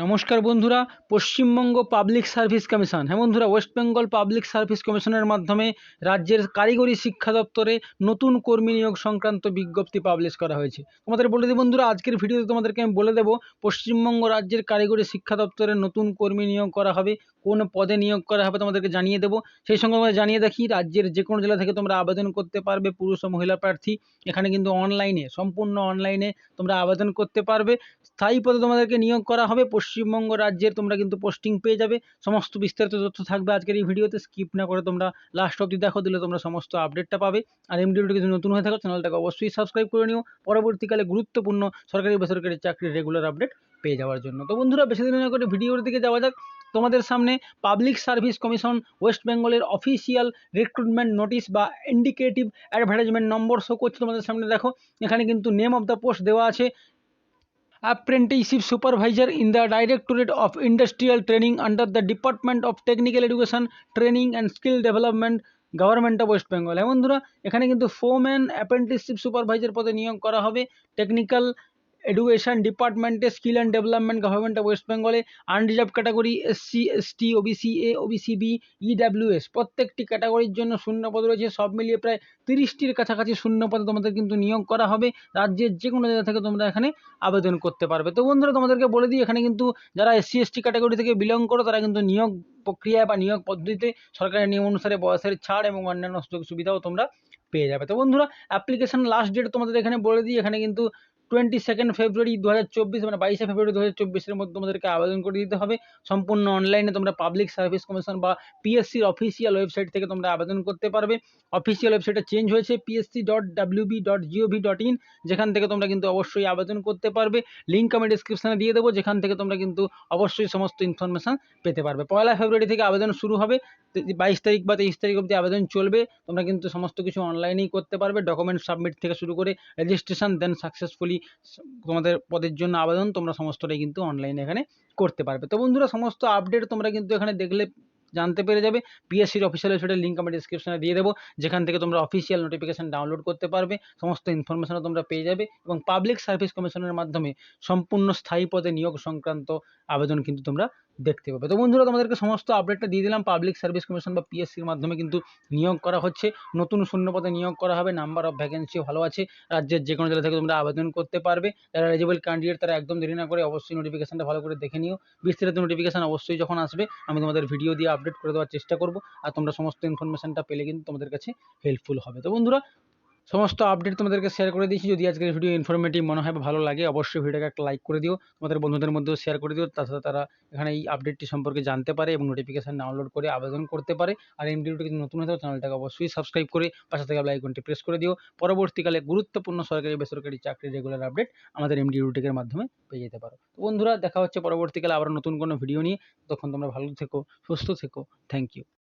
নমস্কার বন্ধুরা, Paschimbanga public service commission, হ্যাঁ বন্ধুরা, ওয়েস্ট বেঙ্গল পাবলিক সার্ভিস কমিশনের মাধ্যমে রাজ্যের কারিগরি শিক্ষা দপ্তরে নতুন কর্মী নিয়োগ সংক্রান্ত বিজ্ঞপ্তি পাবলিশ করা হয়েছে। তোমাদের বলে দিই বন্ধুরা, আজকের ভিডিওতে তোমাদেরকে আমি বলে দেবো পশ্চিমবঙ্গ রাজ্যের কারিগরি শিক্ষা দপ্তরে নতুন কর্মী নিয়োগ করা হবে, কোন পদে নিয়োগ করা হবে তোমাদেরকে জানিয়ে দেবো। সেই সঙ্গে আমরা জানিয়ে দেখি রাজ্যের যে কোনো জেলা থেকে তোমরা আবেদন করতে পারবে, পুরুষ ও মহিলা প্রার্থী। এখানে কিন্তু অনলাইনে, সম্পূর্ণ অনলাইনে তোমরা আবেদন করতে পারবে। স্থায়ী পদে তোমাদেরকে নিয়োগ করা হবে পশ্চিমবঙ্গ রাজ্যের, তোমরা কিন্তু পোস্টিং পেয়ে যাবে। সমস্ত বিস্তারিত তথ্য থাকবে আজকের এই ভিডিওতে, স্কিপ না করে তোমরা লাস্ট অবধি দেখো, দিলে তোমরা সমস্ত আপডেটটা পাবে। আর এই ভিডিওটি যদি নতুন হয়ে থাকো চ্যানেলটাকে অবশ্যই সাবস্ক্রাইব করে নিও, পরবর্তীকালে গুরুত্বপূর্ণ সরকারি বেসরকারি চাকরির রেগুলার আপডেট পেয়ে যাওয়ার জন্য। তো বন্ধুরা, বেশি দিন না করে ভিডিওর দিকে যাওয়া যাক। তোমাদের সামনে পাবলিক সার্ভিস কমিশন ওয়েস্ট বেঙ্গলের অফিসিয়াল রিক্রুটমেন্ট নোটিশ বা ইন্ডিকেটিভ অ্যাডভার্টাইজমেন্ট নম্বর শো করছে তোমাদের সামনে। দেখো, এখানে কিন্তু নেম অফ দ্য পোস্ট দেওয়া আছে, Apprenticeship Supervisor in the Directorate of Industrial Training under the Department of Technical Education, Training and Skill Development, government of West Bengal. হ্যাঁ বন্ধুরা, এখানে কিন্তু ফোরম্যান অ্যাপ্রেন্টিসশিপ সুপারভাইজার পদে নিয়োগ করা হবে। টেকনিক্যাল এডুকেশন ডিপার্টমেন্টে skill and development, government of west বেঙ্গলে। Unreserve category SC, ST, OBC A, OBC B, EWS প্রত্যেকটি ক্যাটাগরির জন্য শূন্যপদ রয়েছে। সব মিলিয়ে প্রায় 30টির কাছাকাছি শূন্যপদে তোমাদের কিন্তু নিয়োগ করা হবে। রাজ্যের যে কোনো জায়গা থেকে তোমরা এখানে আবেদন করতে পারবে। তো বন্ধুরা, তোমাদেরকে বলে দিই, এখানে কিন্তু যারা এসসি এসটি ক্যাটাগরি থেকে বিলং করো তারা কিন্তু নিয়োগ প্রক্রিয়া বা নিয়োগ পদ্ধতিতে সরকারের নিয়ম অনুসারে বয়সের ছাড় এবং অন্যান্য সুযোগ সুবিধাও তোমরা পেয়ে যাবে। তো বন্ধুরা, অ্যাপ্লিকেশন লাস্ট ডেট তোমাদের এখানে বলে দিই, এখানে কিন্তু 22 ফেব্রুয়ারি 2024, মানে 22 ফেব্রুয়ারি 2024 মধ্যে তোমাদেরকে আবেদন করে দিতে হবে। সম্পূর্ণ অনলাইনে তোমরা পাবলিক সার্ভিস কমিশন বা পিএসসির অফিসিয়াল ওয়েবসাইট থেকে তোমরা আবেদন করতে পারবে। অফিসিয়াল ওয়েবসাইটটা চেঞ্জ হয়েছে, psc.wb.gov.in, যেখান থেকে তোমরা কিন্তু অবশ্যই আবেদন করতে পারবে। লিঙ্ক আমি ডিসক্রিপশনে দিয়ে দেবো, যেখান থেকে তোমরা কিন্তু অবশ্যই সমস্ত ইনফরমেশান পেতে পারবে। 1 ফেব্রুয়ারি থেকে আবেদন শুরু হবে, 22 তারিখ বা 23 তারিখ অবধি আবেদন চলবে। তোমরা কিন্তু সমস্ত কিছু অনলাইনেই করতে পারবে, ডকুমেন্ট সাবমিট থেকে শুরু করে রেজিস্ট্রেশন, দেন সাকসেসফুলি তোমাদের পদের জন্য আবেদন, তোমরা সমস্তটাই কিন্তু অনলাইনে এখানে করতে পারবে। তো বন্ধুরা, সমস্ত আপডেট তোমরা কিন্তু এখানে দেখলে জানতে পেরে যাবে। পিএসসির অফিসিয়াল ওয়েবসাইটের লিঙ্ক আমি ডিসক্রিপশনে দিয়ে দেবো, যেখান থেকে তোমরা অফিসিয়াল নোটিফিকেশন ডাউনলোড করতে পারবে, সমস্ত ইনফরমেশনও তোমরা পেয়ে যাবে। এবং পাবলিক সার্ভিস কমিশনের মাধ্যমে সম্পূর্ণ স্থায়ী পদে নিয়োগ সংক্রান্ত আবেদন কিন্তু তোমরা দেখতে পাবে। তো বন্ধুরা, তোমাদেরকে সমস্ত আপডেটটা দিয়ে দিলাম। পাবলিক সার্ভিস কমিশন বা পিএসসির মাধ্যমে কিন্তু নিয়োগ করা হচ্ছে, নতুন শূন্য পদে নিয়োগ করা হবে। নাম্বার অফ ভ্যাকেন্সিও ভালো আছে, রাজ্যের যে কোনো জেলা থেকে তোমরা আবেদন করতে পারবে। যারা এলিজিবল ক্যান্ডিডেট তারা একদম দেরি না করে অবশ্যই নোটিফিকেশনটা ভালো করে দেখে নিও। বিস্তারিত নোটিফিকেশন অবশ্যই যখন আসবে আমি তোমাদের ভিডিও দিয়ে আপডেট করে দেওয়ার চেষ্টা করব, আর তোমরা সমস্ত ইনফরমেশনটা পেলে কিন্তু তোমাদের কাছে হেল্পফুল হবে। তো বন্ধুরা, সমস্ত আপডেট তোমাদেরকে শেয়ার করে দিয়েছি। যদি আজকের ভিডিও ইনফরমেটিভ মনে হয় বা ভালো লাগে, অবশ্যই ভিডিওটাকে একটা লাইক করে দিও, তোমাদের বন্ধুদের মধ্যেও শেয়ার করে দিও, তাছাড়া তারা এখানে এই আপডেটটি সম্পর্কে জানতে পারে এবং নোটিফিকেশন ডাউনলোড করে আবেদন করতে পারে। আর এই ভিডিওটি যদি নতুন হয়ে থাকে চ্যানেলটাকে অবশ্যই সাবস্ক্রাইব করে পাশে থাকা বেল আইকনটি প্রেস করে দিও। পরবর্তীকালে গুরুত্বপূর্ণ সরকারি বেসরকারি চাকরির রেগুলার আপডেট আমাদের এমডি রুটেকের মাধ্যমে পেয়ে যেতে পারো। তো বন্ধুরা, দেখা হচ্ছে পরবর্তীকালে আবার নতুন কোনো ভিডিও নিয়ে। তখন তোমরা ভালো থেকো, সুস্থ থেকো। Thank you.